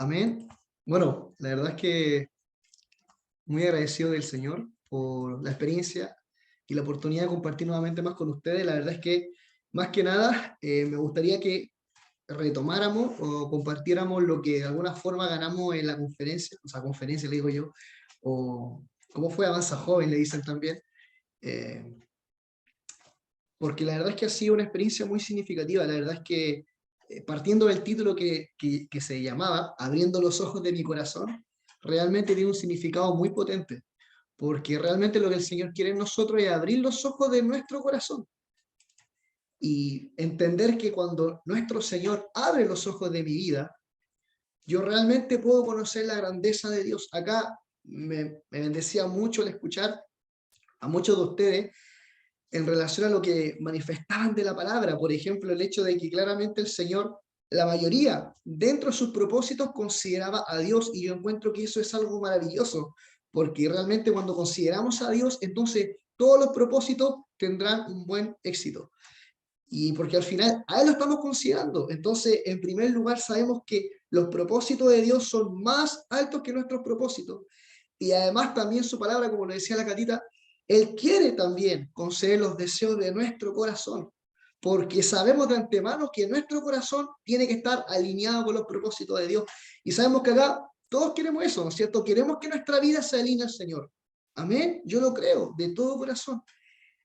Amén. Bueno, la verdad es que muy agradecido del Señor por la experiencia y la oportunidad de compartir nuevamente más con ustedes. La verdad es que, más que nada, me gustaría que retomáramos o compartiéramos lo que de alguna forma ganamos en la conferencia, o sea, conferencia le digo yo, o cómo fue Avanza Joven, le dicen también, eh, porque la verdad es que ha sido una experiencia muy significativa. La verdad es que partiendo del título que se llamaba Abriendo los ojos de mi corazón, realmente tiene un significado muy potente, porque realmente lo que el Señor quiere en nosotros es abrir los ojos de nuestro corazón y entender que cuando nuestro Señor abre los ojos de mi vida, yo realmente puedo conocer la grandeza de Dios. Acá me bendecía mucho el escuchar a muchos de ustedes en relación a lo que manifestaban de la palabra. Por ejemplo, el hecho de que claramente el Señor, la mayoría, dentro de sus propósitos, consideraba a Dios, y yo encuentro que eso es algo maravilloso, porque realmente cuando consideramos a Dios, entonces todos los propósitos tendrán un buen éxito. Y porque al final a Él lo estamos considerando. Entonces, en primer lugar, sabemos que los propósitos de Dios son más altos que nuestros propósitos. Y además también su palabra, como lo decía la Catita, Él quiere también conceder los deseos de nuestro corazón, porque sabemos de antemano que nuestro corazón tiene que estar alineado con los propósitos de Dios. Y sabemos que acá todos queremos eso, ¿no es cierto? Queremos que nuestra vida se alinee al Señor. Amén. Yo lo creo de todo corazón.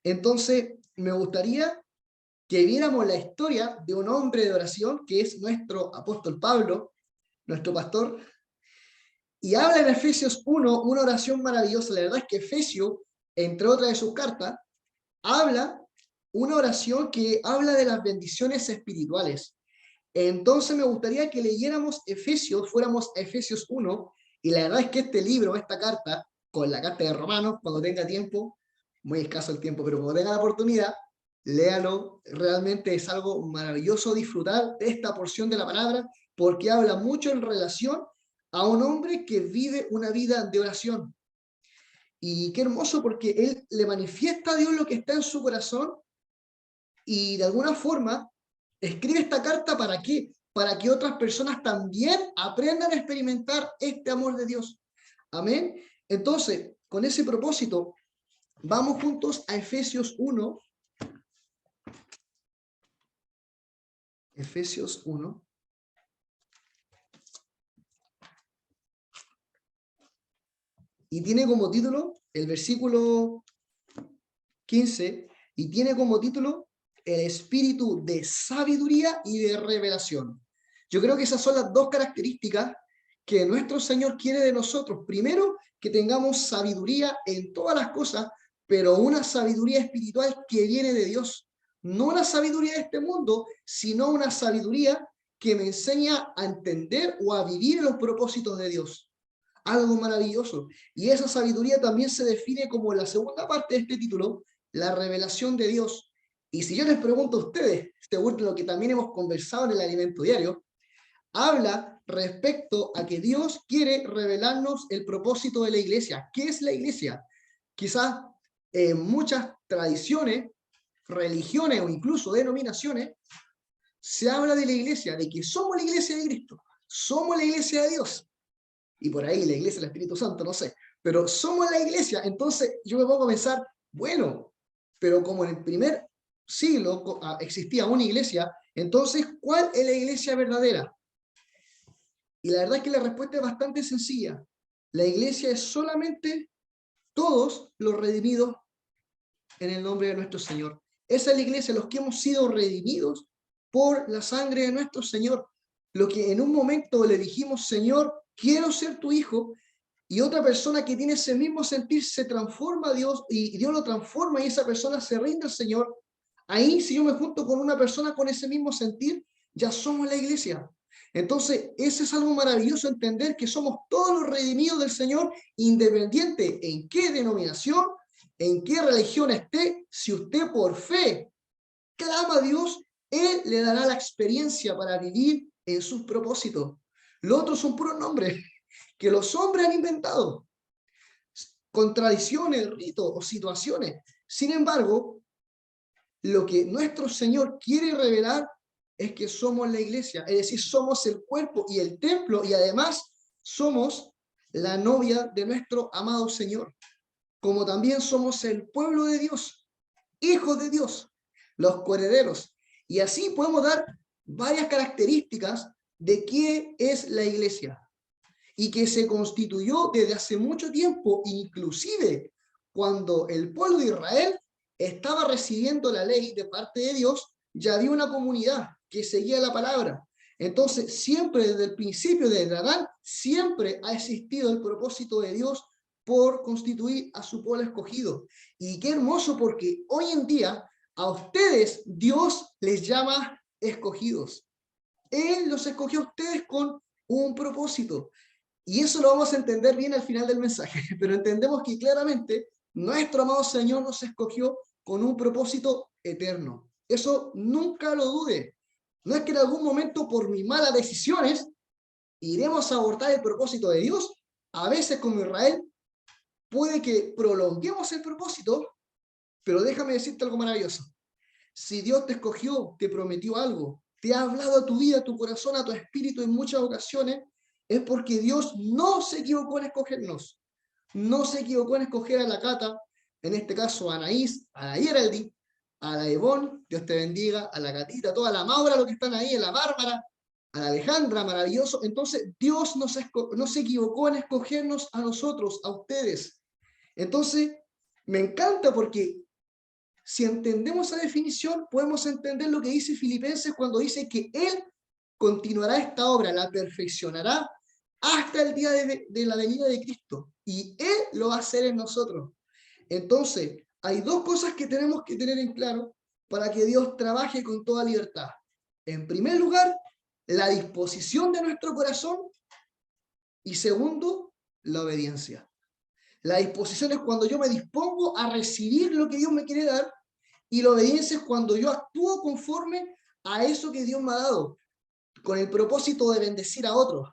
Entonces, me gustaría que viéramos la historia de un hombre de oración que es nuestro apóstol Pablo, nuestro pastor, y habla en Efesios 1 una oración maravillosa. La verdad es que Efesios, entre otras de sus cartas, habla una oración que habla de las bendiciones espirituales. Entonces me gustaría que leyéramos Efesios, fuéramos a Efesios 1, y la verdad es que este libro, esta carta, con la carta de Romanos, cuando tenga tiempo, muy escaso el tiempo, pero cuando tenga la oportunidad, léalo. Realmente es algo maravilloso disfrutar de esta porción de la palabra, porque habla mucho en relación a un hombre que vive una vida de oración. Y qué hermoso, porque él le manifiesta a Dios lo que está en su corazón, y de alguna forma escribe esta carta. ¿Para qué? Para que otras personas también aprendan a experimentar este amor de Dios. Amén. Entonces, con ese propósito, vamos juntos a Efesios 1. Efesios 1. Y tiene como título el versículo 15, y tiene como título el espíritu de sabiduría y de revelación. Yo creo que esas son las dos características que nuestro Señor quiere de nosotros. Primero, que tengamos sabiduría en todas las cosas, pero una sabiduría espiritual que viene de Dios. No una sabiduría de este mundo, sino una sabiduría que me enseña a entender o a vivir los propósitos de Dios. Algo maravilloso. Y esa sabiduría también se define como la segunda parte de este título, la revelación de Dios. Y si yo les pregunto a ustedes, según lo que también hemos conversado en el alimento diario, habla respecto a que Dios quiere revelarnos el propósito de la iglesia. ¿Qué es la iglesia? Quizás muchas tradiciones, religiones o incluso denominaciones, se habla de la iglesia, de que somos la iglesia de Cristo, somos la iglesia de Dios, y por ahí la iglesia del Espíritu Santo, no sé, pero somos la iglesia. Entonces yo me pongo a pensar, bueno, pero como en el primer siglo existía una iglesia, entonces, ¿cuál es la iglesia verdadera? Y la verdad es que la respuesta es bastante sencilla. La iglesia es solamente todos los redimidos en el nombre de nuestro Señor. Esa es la iglesia, los que hemos sido redimidos por la sangre de nuestro Señor. Lo que en un momento le dijimos, Señor, quiero ser tu hijo, y otra persona que tiene ese mismo sentir se transforma a Dios, y Dios lo transforma, y esa persona se rinde al Señor. Ahí, si yo me junto con una persona con ese mismo sentir, ya somos la iglesia. Entonces, ese es algo maravilloso, entender que somos todos los redimidos del Señor, independiente en qué denominación, en qué religión esté. Si usted por fe clama a Dios, Él le dará la experiencia para vivir en sus propósitos. Los otros son puros nombres que los hombres han inventado, con tradiciones, ritos o situaciones. Sin embargo, lo que nuestro Señor quiere revelar es que somos la iglesia, es decir, somos el cuerpo y el templo, y además somos la novia de nuestro amado Señor, como también somos el pueblo de Dios, hijos de Dios, los coherederos. Y así podemos dar varias características de qué es la iglesia y que se constituyó desde hace mucho tiempo, inclusive cuando el pueblo de Israel estaba recibiendo la ley de parte de Dios, ya había una comunidad que seguía la palabra. Entonces, siempre desde el principio de Adán, siempre ha existido el propósito de Dios por constituir a su pueblo escogido. Y qué hermoso, porque hoy en día a ustedes Dios les llama escogidos. Él los escogió a ustedes con un propósito. Y eso lo vamos a entender bien al final del mensaje, pero entendemos que claramente nuestro amado Señor nos escogió con un propósito eterno. Eso nunca lo dude. No es que en algún momento por mis malas decisiones iremos a abortar el propósito de Dios. A veces como Israel puede que prolonguemos el propósito, pero déjame decirte algo maravilloso. Si Dios te escogió, te prometió algo, te ha hablado a tu vida, a tu corazón, a tu espíritu en muchas ocasiones, es porque Dios no se equivocó en escogernos. No se equivocó en escoger a la Cata, en este caso a Anaís, a la Geraldine, a la Ivonne, Dios te bendiga, a la Catita, a toda la Maura, los que están ahí, a la Bárbara, a la Alejandra, maravilloso. Entonces, Dios no se equivocó en escogernos a nosotros, a ustedes. Entonces, me encanta porque si entendemos esa definición, podemos entender lo que dice Filipenses cuando dice que Él continuará esta obra, la perfeccionará hasta el día de la venida de Cristo. Y Él lo va a hacer en nosotros. Entonces, hay dos cosas que tenemos que tener en claro para que Dios trabaje con toda libertad. En primer lugar, la disposición de nuestro corazón y segundo, la obediencia. La disposición es cuando yo me dispongo a recibir lo que Dios me quiere dar y la obediencia es cuando yo actúo conforme a eso que Dios me ha dado, con el propósito de bendecir a otros.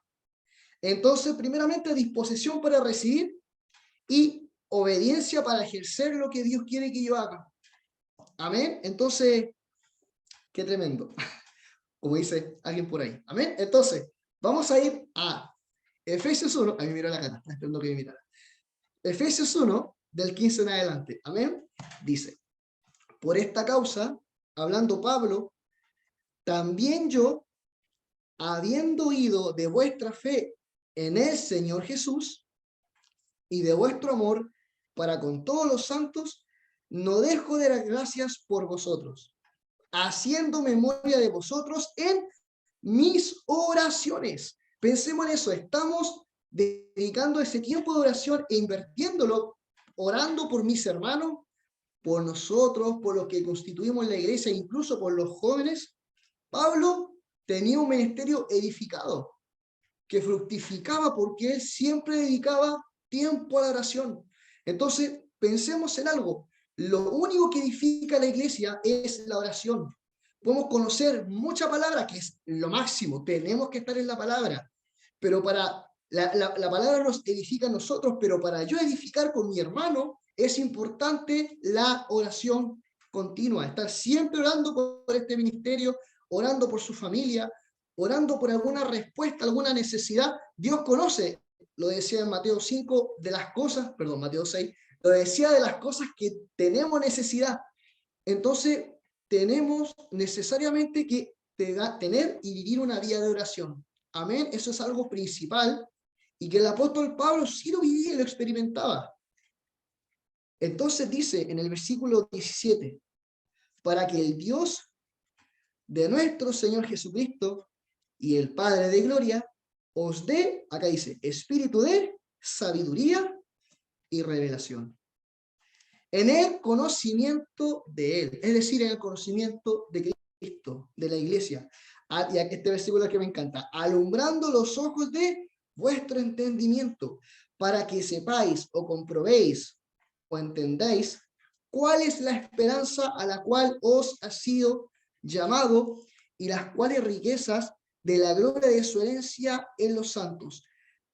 Entonces, primeramente, disposición para recibir y obediencia para ejercer lo que Dios quiere que yo haga. Amén. Entonces, qué tremendo. Como dice alguien por ahí. Amén. Entonces, vamos a ir a Efesios 1. A mí mira la cara, esperando que me mirara. Efesios 1, del 15 en adelante. Amén. Dice, por esta causa, hablando Pablo, también yo, habiendo oído de vuestra fe en el Señor Jesús y de vuestro amor para con todos los santos, no dejo de dar gracias por vosotros, haciendo memoria de vosotros en mis oraciones. Pensemos en eso, estamos dedicando ese tiempo de oración e invirtiéndolo, orando por mis hermanos, por nosotros, por los que constituimos la iglesia, incluso por los jóvenes. Pablo tenía un ministerio edificado, que fructificaba porque él siempre dedicaba tiempo a la oración. Entonces, pensemos en algo. Lo único que edifica la iglesia es la oración. Podemos conocer mucha palabra, que es lo máximo. Tenemos que estar en la palabra. Pero para la palabra nos edifica a nosotros, pero para yo edificar con mi hermano, es importante la oración continua. Estar siempre orando por este ministerio, orando por su familia, orando por alguna respuesta, alguna necesidad. Dios conoce, lo decía en Mateo 5, de las cosas, perdón, Mateo 6, lo decía de las cosas que tenemos necesidad. Entonces, tenemos necesariamente que tener y vivir una vida de oración. Amén, eso es algo principal y que el apóstol Pablo sí lo vivía y lo experimentaba. Entonces dice en el versículo 17, para que el Dios de nuestro Señor Jesucristo y el Padre de gloria os dé, acá dice, espíritu de sabiduría y revelación. En el conocimiento de Él, es decir, en el conocimiento de Cristo, de la iglesia. Y este versículo que me encanta, alumbrando los ojos de vuestro entendimiento, para que sepáis o comprobéis o entendáis cuál es la esperanza a la cual os ha sido llamado y las cuales riquezas de la gloria de su herencia en los santos,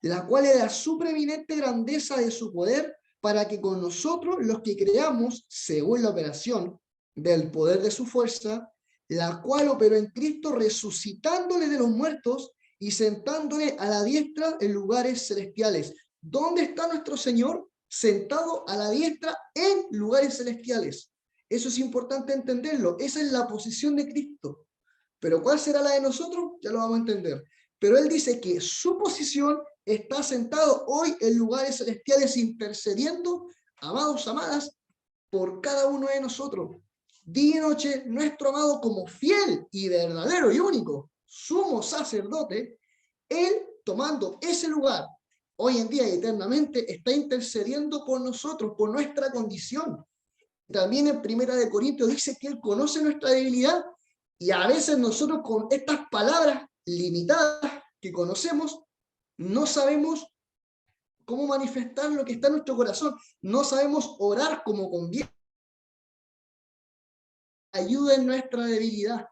de las cuales la supreeminente grandeza de su poder, para que con nosotros los que creamos, según la operación del poder de su fuerza, la cual operó en Cristo resucitándole de los muertos y sentándole a la diestra en lugares celestiales. ¿Dónde está nuestro Señor? Sentado a la diestra en lugares celestiales. Eso es importante entenderlo. Esa es la posición de Cristo. Pero ¿cuál será la de nosotros? Ya lo vamos a entender. Pero Él dice que su posición está sentado hoy en lugares celestiales intercediendo, amados, amadas, por cada uno de nosotros. Día y noche, nuestro amado como fiel y verdadero y único sumo sacerdote, Él tomando ese lugar, hoy en día y eternamente, está intercediendo por nosotros, por nuestra condición. También en Primera de Corintios dice que Él conoce nuestra debilidad y a veces nosotros con estas palabras limitadas que conocemos, no sabemos cómo manifestar lo que está en nuestro corazón, no sabemos orar como conviene. Ayuda en nuestra debilidad.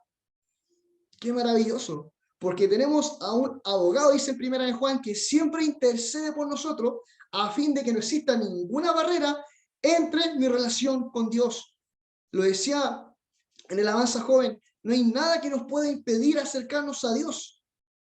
Qué maravilloso, porque tenemos a un abogado, dice en Primera de Juan, que siempre intercede por nosotros a fin de que no exista ninguna barrera entre mi relación con Dios. Lo decía en el Avanza Joven, no hay nada que nos pueda impedir acercarnos a Dios.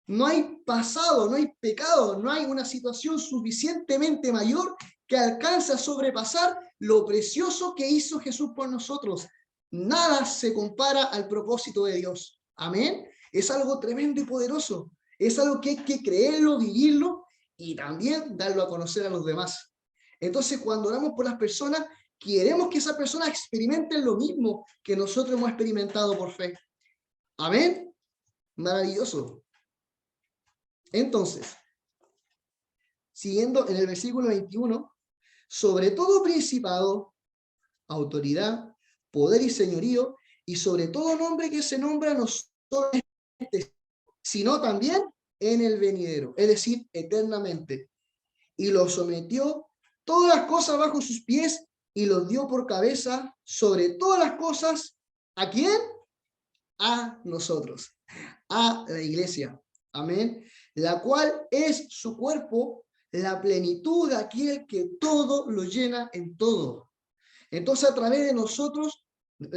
No hay pasado, no hay pecado, no hay una situación suficientemente mayor que alcance a sobrepasar lo precioso que hizo Jesús por nosotros. Nada se compara al propósito de Dios. Amén. Es algo tremendo y poderoso. Es algo que hay que creerlo, vivirlo y también darlo a conocer a los demás. Entonces, cuando oramos por las personas, queremos que esas personas experimenten lo mismo que nosotros hemos experimentado por fe. Amén. Maravilloso. Entonces, siguiendo en el versículo 21, sobre todo principado, autoridad, poder y señorío, y sobre todo nombre que se nombra no solo en este, sino también en el venidero, es decir, eternamente. Y lo sometió todas las cosas bajo sus pies y los dio por cabeza sobre todas las cosas. ¿A quién? A nosotros, a la iglesia. Amén. La cual es su cuerpo, la plenitud de aquel que todo lo llena en todo. Entonces, a través de nosotros,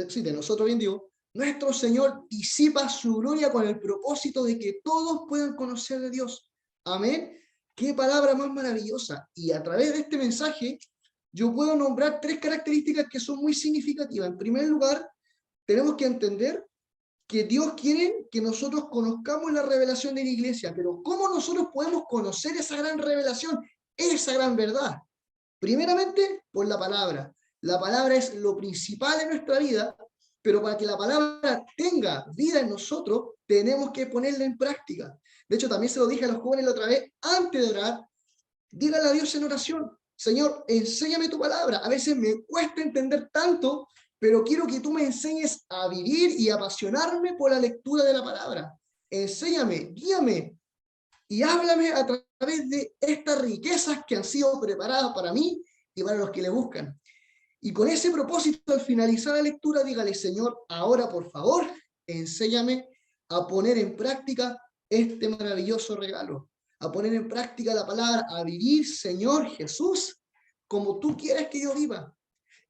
sí, de nosotros bien digo, nuestro Señor disipa su gloria con el propósito de que todos puedan conocer de Dios. Amén. Qué palabra más maravillosa. Y a través de este mensaje, yo puedo nombrar tres características que son muy significativas. En primer lugar, tenemos que entender que Dios quiere que nosotros conozcamos la revelación de la iglesia, pero ¿cómo nosotros podemos conocer esa gran revelación, esa gran verdad? Primeramente, por la palabra. La palabra es lo principal en nuestra vida, pero para que la palabra tenga vida en nosotros, tenemos que ponerla en práctica. De hecho, también se lo dije a los jóvenes la otra vez, antes de orar, dígale a Dios en oración, Señor, enséñame tu palabra. A veces me cuesta entender tanto, pero quiero que tú me enseñes a vivir y apasionarme por la lectura de la palabra. Enséñame, guíame y háblame a través de estas riquezas que han sido preparadas para mí y para los que le buscan. Y con ese propósito, al finalizar la lectura, dígale, Señor, ahora por favor, enséñame a poner en práctica este maravilloso regalo, a poner en práctica la palabra, a vivir, Señor Jesús, como tú quieres que yo viva.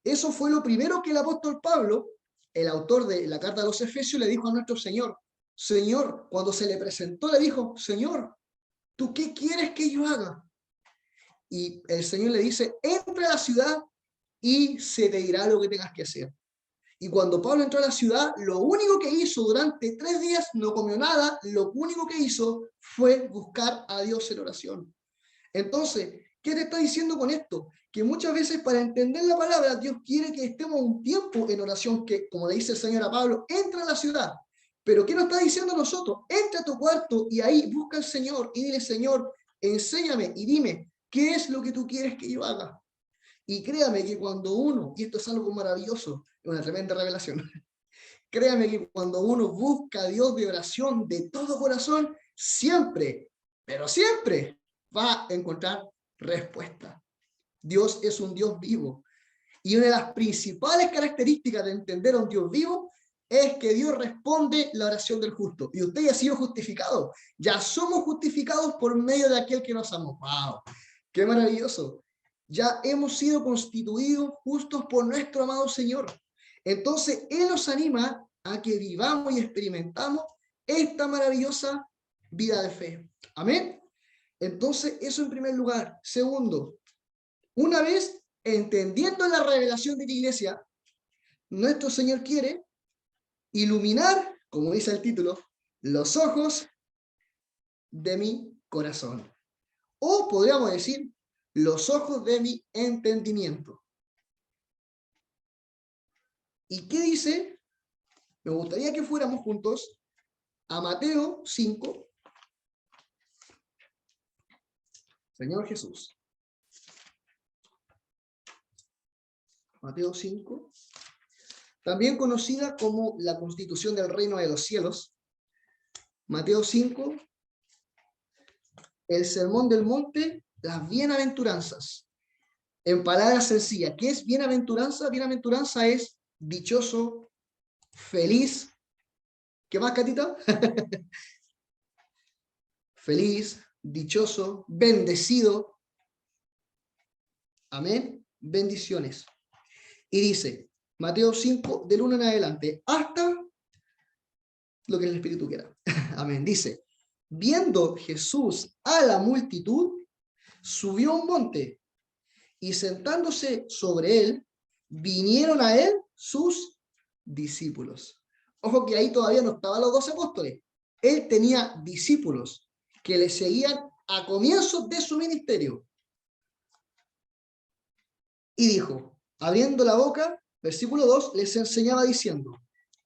Eso fue lo primero que el apóstol Pablo, el autor de la carta a los Efesios, le dijo a nuestro Señor. Señor, cuando se le presentó, le dijo, Señor, ¿tú qué quieres que yo haga? Y el Señor le dice, entra a la ciudad y se te dirá lo que tengas que hacer. Y cuando Pablo entró a la ciudad, lo único que hizo durante 3 días, no comió nada, lo único que hizo fue buscar a Dios en oración. Entonces, ¿qué te está diciendo con esto? Que muchas veces para entender la palabra, Dios quiere que estemos un tiempo en oración, que como le dice el Señor a Pablo, entra a la ciudad. Pero ¿qué nos está diciendo a nosotros? Entra a tu cuarto y ahí busca al Señor y dile, Señor, enséñame y dime, ¿qué es lo que tú quieres que yo haga? Y créame que cuando uno, y esto es algo maravilloso, es una tremenda revelación, créame que cuando uno busca a Dios de oración de todo corazón, siempre, pero siempre va a encontrar respuesta. Dios es un Dios vivo. Y una de las principales características de entender a un Dios vivo es que Dios responde la oración del justo. Y usted ya ha sido justificado. Ya somos justificados por medio de aquel que nos amó. ¡Wow! ¡Qué maravilloso! Ya hemos sido constituidos justos por nuestro amado Señor. Entonces, Él nos anima a que vivamos y experimentamos esta maravillosa vida de fe. Amén. Entonces, eso en primer lugar. Segundo, una vez entendiendo la revelación de la iglesia, nuestro Señor quiere iluminar, como dice el título, los ojos de mi corazón. O podríamos decir, los ojos de mi entendimiento. ¿Y qué dice? Me gustaría que fuéramos juntos a Mateo 5. Señor Jesús. Mateo 5. También conocida como la constitución del reino de los cielos. Mateo 5. El sermón del monte, las bienaventuranzas. En palabras sencillas, ¿qué es bienaventuranza? Bienaventuranza es dichoso, feliz. ¿Qué más, Catita? Feliz, dichoso, bendecido. Amén. Bendiciones. Y dice, Mateo 5, del 1 en adelante, hasta lo que el Espíritu quiera. Amén. Dice, viendo Jesús a la multitud, subió a un monte, y sentándose sobre él, vinieron a él sus discípulos. Ojo que ahí todavía no estaban los 12 apóstoles. Él tenía discípulos que le seguían a comienzos de su ministerio. Y dijo, abriendo la boca, versículo 2, les enseñaba diciendo,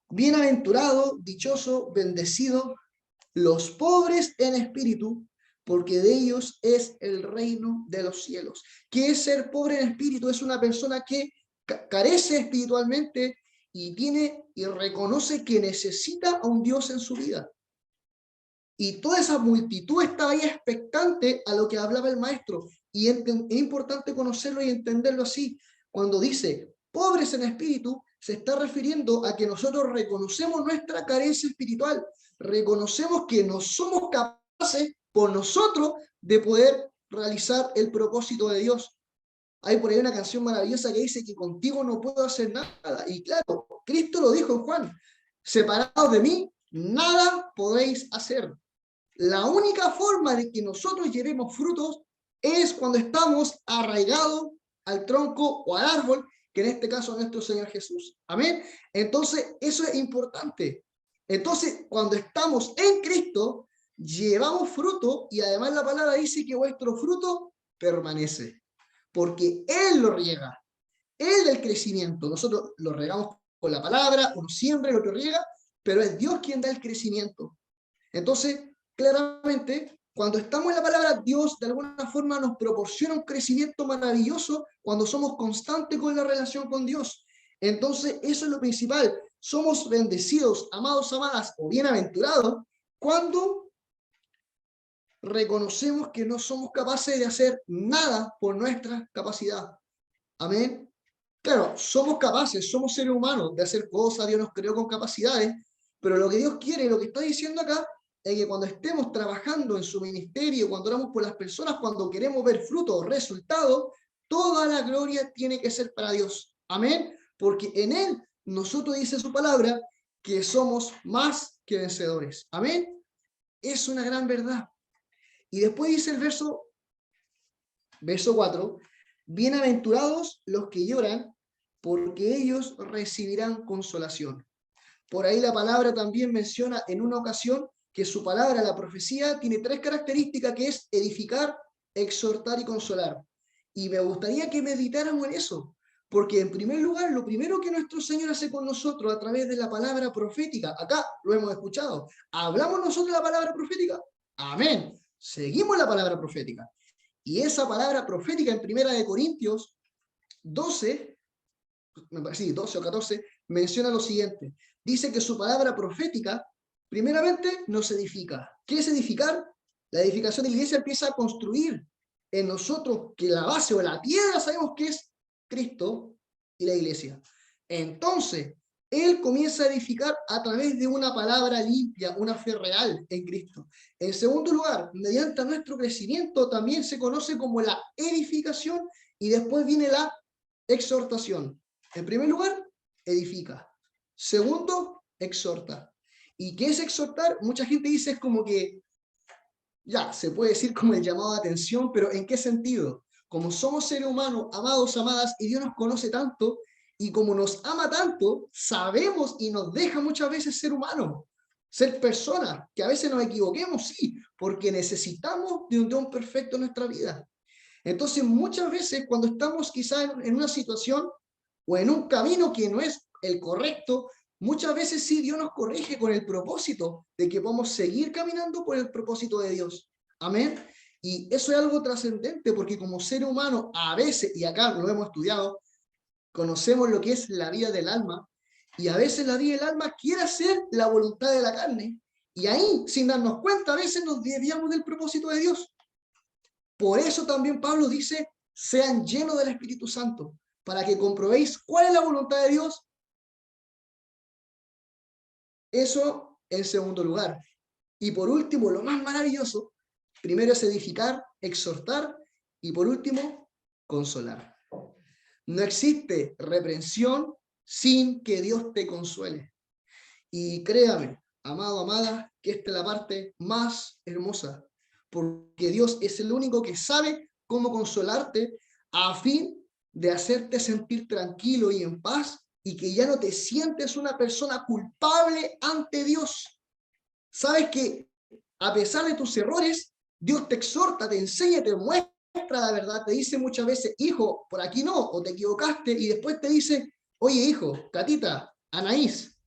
bienaventurado, dichoso, bendecido, los pobres en espíritu, porque de ellos es el reino de los cielos. ¿Qué es ser pobre en espíritu? Es una persona que carece espiritualmente y tiene y reconoce que necesita a un Dios en su vida. Y toda esa multitud estaba ahí expectante a lo que hablaba el maestro. Y es importante conocerlo y entenderlo así. Cuando dice pobres en espíritu, se está refiriendo a que nosotros reconocemos nuestra carencia espiritual. Reconocemos que no somos capaces por nosotros de poder realizar el propósito de Dios. Hay por ahí una canción maravillosa que dice que contigo no puedo hacer nada. Y claro, Cristo lo dijo en Juan, separados de mí, nada podéis hacer. La única forma de que nosotros llevemos frutos es cuando estamos arraigados al tronco o al árbol, que en este caso es nuestro Señor Jesús. Amén. Entonces, eso es importante. Entonces, cuando estamos en Cristo, llevamos fruto y además la palabra dice que vuestro fruto permanece, porque Él lo riega. Él da el crecimiento. Nosotros lo regamos con la palabra, uno siembra y el otro riega, pero es Dios quien da el crecimiento. Entonces, claramente, cuando estamos en la palabra, Dios de alguna forma nos proporciona un crecimiento maravilloso cuando somos constantes con la relación con Dios. Entonces, eso es lo principal. Somos bendecidos, amados, amadas o bienaventurados cuando reconocemos que no somos capaces de hacer nada por nuestra capacidad. Amén. Claro, somos capaces, somos seres humanos de hacer cosas, Dios nos creó con capacidades, pero lo que Dios quiere, lo que está diciendo acá, es que cuando estemos trabajando en su ministerio, cuando oramos por las personas, cuando queremos ver frutos, resultados, toda la gloria tiene que ser para Dios. Amén. Porque en Él, nosotros dice su palabra, que somos más que vencedores. Amén. Es una gran verdad. Y después dice el verso 4, bienaventurados los que lloran, porque ellos recibirán consolación. Por ahí la palabra también menciona en una ocasión que su palabra, la profecía, tiene 3 características, que es edificar, exhortar y consolar. Y me gustaría que meditáramos en eso, porque en primer lugar, lo primero que nuestro Señor hace con nosotros a través de la palabra profética, acá lo hemos escuchado, ¿hablamos nosotros la palabra profética? Amén. Seguimos la palabra profética. Y esa palabra profética en 1 Corintios 12, me parece, 12 o 14, menciona lo siguiente. Dice que su palabra profética, primeramente, nos edifica. ¿Qué es edificar? La edificación de la iglesia empieza a construir en nosotros, que la base o la piedra sabemos que es Cristo y la iglesia. Entonces, Él comienza a edificar a través de una palabra limpia, una fe real en Cristo. En segundo lugar, mediante nuestro crecimiento también se conoce como la edificación y después viene la exhortación. En primer lugar, edifica. Segundo, exhorta. ¿Y qué es exhortar? Mucha gente dice es como que, ya, se puede decir como el llamado de atención, pero ¿en qué sentido? Como somos seres humanos, amados, amadas, y Dios nos conoce tanto, y como nos ama tanto, sabemos y nos deja muchas veces ser humanos, ser personas, que a veces nos equivoquemos, sí, porque necesitamos de un don perfecto en nuestra vida. Entonces, muchas veces cuando estamos quizás en una situación o en un camino que no es el correcto, muchas veces sí Dios nos corrige con el propósito de que podamos seguir caminando por el propósito de Dios. Amén. Y eso es algo trascendente porque como ser humano a veces, y acá lo hemos estudiado, conocemos lo que es la vida del alma y a veces la vida del alma quiere hacer la voluntad de la carne y ahí, sin darnos cuenta, a veces nos desviamos del propósito de Dios. Por eso también Pablo dice, sean llenos del Espíritu Santo, para que comprobéis cuál es la voluntad de Dios. Eso en segundo lugar. Y por último, lo más maravilloso, primero es edificar, exhortar y por último, consolar. No existe reprensión sin que Dios te consuele. Y créame, amado, amada, que esta es la parte más hermosa, porque Dios es el único que sabe cómo consolarte a fin de hacerte sentir tranquilo y en paz y que ya no te sientes una persona culpable ante Dios. Sabes que a pesar de tus errores, Dios te exhorta, te enseña, te muestra la verdad, te dice muchas veces, hijo, por aquí no, o te equivocaste, y después te dice, oye, hijo, Catita, Anaís,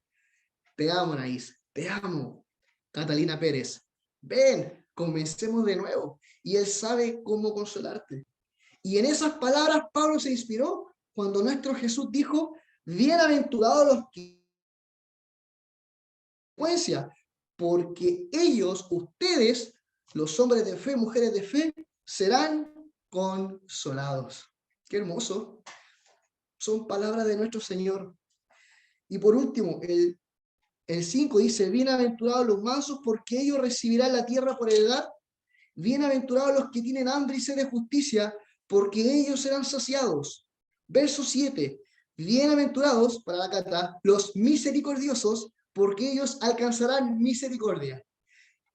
te amo, Anaís, te amo, Catalina Pérez, ven, comencemos de nuevo. Y Él sabe cómo consolarte. Y en esas palabras Pablo se inspiró cuando nuestro Jesús dijo, bienaventurados los que porque ellos, ustedes, los hombres de fe, mujeres de fe, serán consolados. Qué hermoso. Son palabras de nuestro Señor. Y por último, el 5 dice, bienaventurados los mansos, porque ellos recibirán la tierra por heredad. Bienaventurados los que tienen hambre y sed de justicia, porque ellos serán saciados. Verso 7, bienaventurados, para la cata, los misericordiosos, porque ellos alcanzarán misericordia.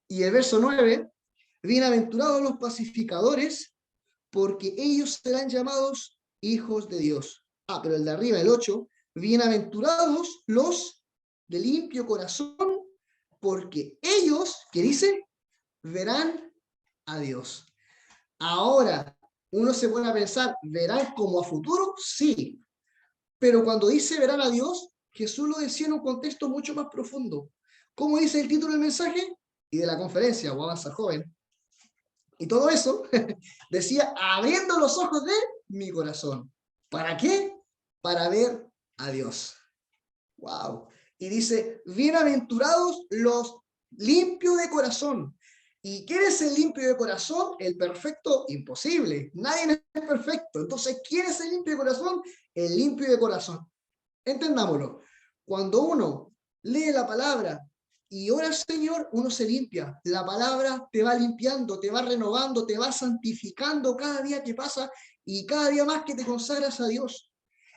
Y el verso 9, bienaventurados los pacificadores, porque ellos serán llamados hijos de Dios. Pero el de arriba, el 8, bienaventurados los de limpio corazón, porque ellos, ¿qué dice? Verán a Dios. Ahora, uno se pone a pensar, ¿verán como a futuro? Sí. Pero cuando dice verán a Dios, Jesús lo decía en un contexto mucho más profundo. ¿Cómo dice el título del mensaje? Y de la conferencia, o Avanza Joven. Y todo eso decía, abriendo los ojos de mi corazón. ¿Para qué? Para ver a Dios. ¡Wow! Y dice, bienaventurados los limpios de corazón. ¿Y quién es el limpio de corazón? El perfecto, imposible. Nadie es perfecto. Entonces, ¿quién es el limpio de corazón? El limpio de corazón. Entendámoslo. Cuando uno lee la palabra y ora al Señor, uno se limpia. La palabra te va limpiando, te va renovando, te va santificando cada día que pasa y cada día más que te consagras a Dios.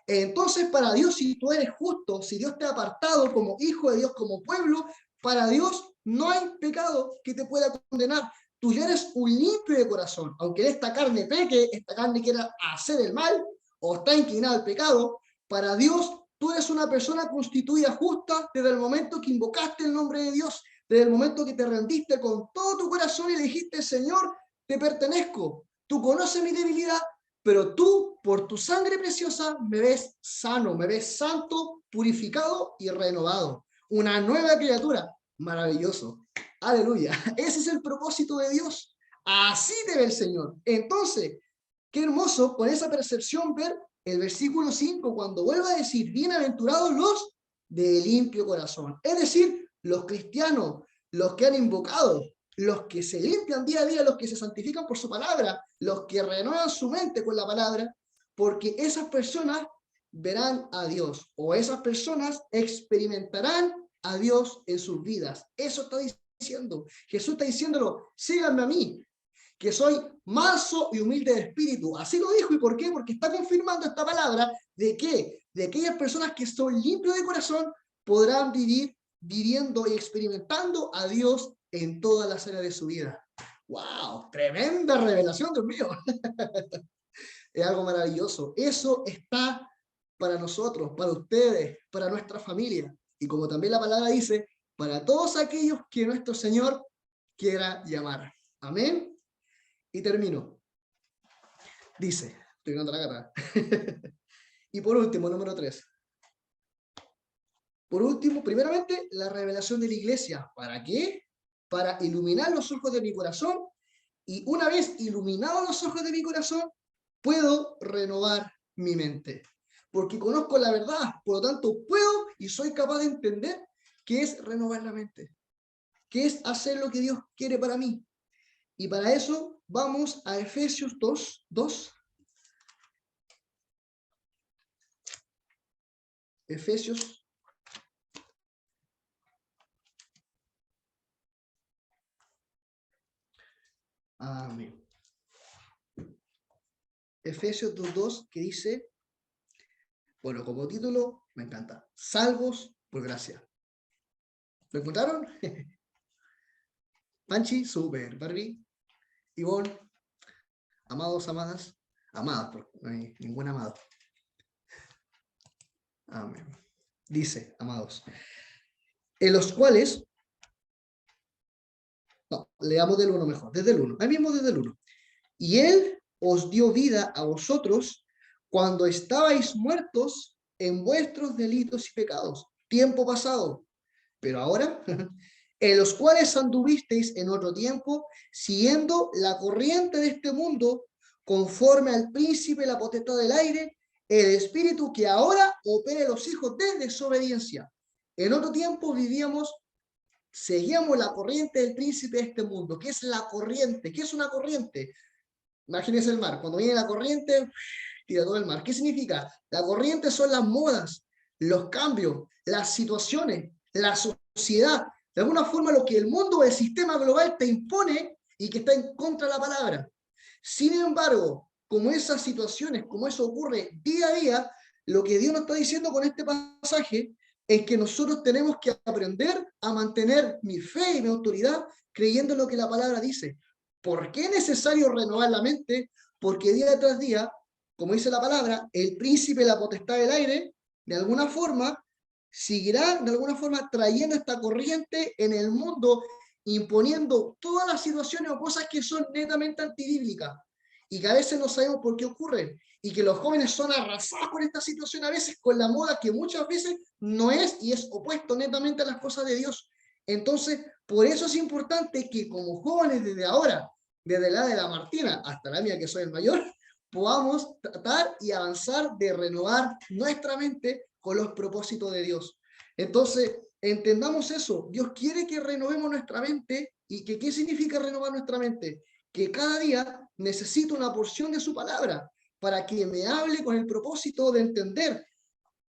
Entonces, para Dios, si tú eres justo, si Dios te ha apartado como hijo de Dios, como pueblo, para Dios no hay pecado que te pueda condenar. Tú ya eres un limpio de corazón. Aunque esta carne peque, esta carne quiera hacer el mal o está inclinada al pecado, para Dios tú eres una persona constituida justa desde el momento que invocaste el nombre de Dios, desde el momento que te rendiste con todo tu corazón y le dijiste, Señor, te pertenezco. Tú conoces mi debilidad, pero tú, por tu sangre preciosa, me ves sano, me ves santo, purificado y renovado. Una nueva criatura. Maravilloso. Aleluya. Ese es el propósito de Dios. Así te ve el Señor. Entonces, qué hermoso con esa percepción ver el versículo 5 cuando vuelve a decir, bienaventurados los de limpio corazón. Es decir, los cristianos, los que han invocado, los que se limpian día a día, los que se santifican por su palabra, los que renuevan su mente con la palabra, porque esas personas verán a Dios o esas personas experimentarán a Dios en sus vidas. Eso está diciendo. Jesús está diciéndolo, síganme a mí, que soy manso y humilde de espíritu. Así lo dijo. ¿Y por qué? Porque está confirmando esta palabra de que de aquellas personas que son limpios de corazón podrán vivir viviendo y experimentando a Dios en todas las áreas de su vida. ¡Wow! Tremenda revelación, Dios mío. Es algo maravilloso. Eso está para nosotros, para ustedes, para nuestra familia. Y como también la palabra dice, para todos aquellos que nuestro Señor quiera llamar. Amén. Y termino. Dice, estoy dando la gata. Y por último, número 3. Por último, primeramente, la revelación de la iglesia. ¿Para qué? Para iluminar los ojos de mi corazón. Y una vez iluminados los ojos de mi corazón, puedo renovar mi mente. Porque conozco la verdad, por lo tanto puedo y soy capaz de entender qué es renovar la mente. Qué es hacer lo que Dios quiere para mí. Y para eso vamos a Efesios 2. Efesios. Amén. Efesios 2:2 que dice, bueno, como título, me encanta, salvos por gracia. ¿Lo encontraron? Panchi, super. Barbie, Ivonne, amados, amadas, amadas, porque no hay ningún amado. Amén. Dice, amados, en los cuales, no, leamos del 1 mejor, desde el 1, ahí mismo desde el 1. Y Él os dio vida a vosotros cuando estabais muertos en vuestros delitos y pecados, tiempo pasado. Pero ahora, en los cuales anduvisteis en otro tiempo, siguiendo la corriente de este mundo, conforme al príncipe de la potestad del aire, el espíritu que ahora opera en los hijos de desobediencia. En otro tiempo seguíamos la corriente del príncipe de este mundo. ¿Qué es la corriente? ¿Qué es una corriente? Imagínense el mar. Cuando viene la corriente, tira todo el mar. ¿Qué significa? La corriente son las modas, los cambios, las situaciones, la sociedad. De alguna forma lo que el mundo, el sistema global te impone y que está en contra de la palabra. Sin embargo, como esas situaciones, como eso ocurre día a día, lo que Dios nos está diciendo con este pasaje es que nosotros tenemos que aprender a mantener mi fe y mi autoridad creyendo en lo que la palabra dice. ¿Por qué es necesario renovar la mente? Porque día tras día, como dice la palabra, el príncipe de la potestad del aire, de alguna forma, seguirá de alguna forma trayendo esta corriente en el mundo, imponiendo todas las situaciones o cosas que son netamente antibíblicas y que a veces no sabemos por qué ocurren y que los jóvenes son arrasados con esta situación, a veces con la moda que muchas veces no es y es opuesto netamente a las cosas de Dios. Entonces, por eso es importante que como jóvenes desde ahora, desde la de la Martina hasta la mía que soy el mayor, podamos tratar y avanzar de renovar nuestra mente con los propósitos de Dios. Entonces, entendamos eso. Dios quiere que renovemos nuestra mente y que ¿qué significa renovar nuestra mente? Que cada día necesito una porción de su palabra para que me hable con el propósito de entender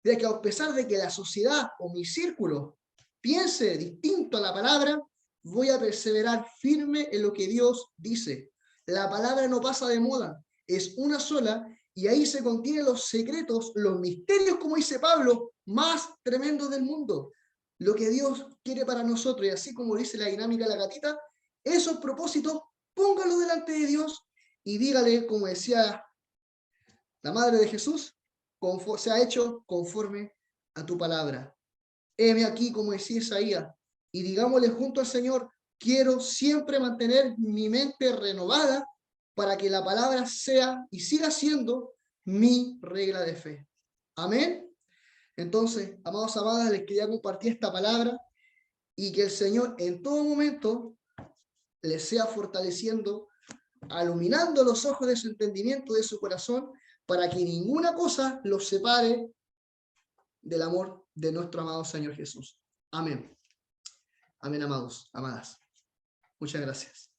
de que a pesar de que la sociedad o mi círculo piense distinto a la palabra, voy a perseverar firme en lo que Dios dice. La palabra no pasa de moda, es una sola y ahí se contienen los secretos, los misterios, como dice Pablo, más tremendos del mundo. Lo que Dios quiere para nosotros y así como dice la dinámica de la gatita, esos propósitos, póngalo delante de Dios y dígale, como decía la madre de Jesús, se ha hecho conforme a tu palabra. Heme aquí, como decía Isaías, y digámosle junto al Señor, quiero siempre mantener mi mente renovada para que la palabra sea y siga siendo mi regla de fe. Amén. Entonces, amados, amadas, les quería compartir esta palabra y que el Señor en todo momento les sea fortaleciendo, iluminando los ojos de su entendimiento, de su corazón, para que ninguna cosa los separe del amor de nuestro amado Señor Jesús. Amén. Amén, amados, amadas. Muchas gracias.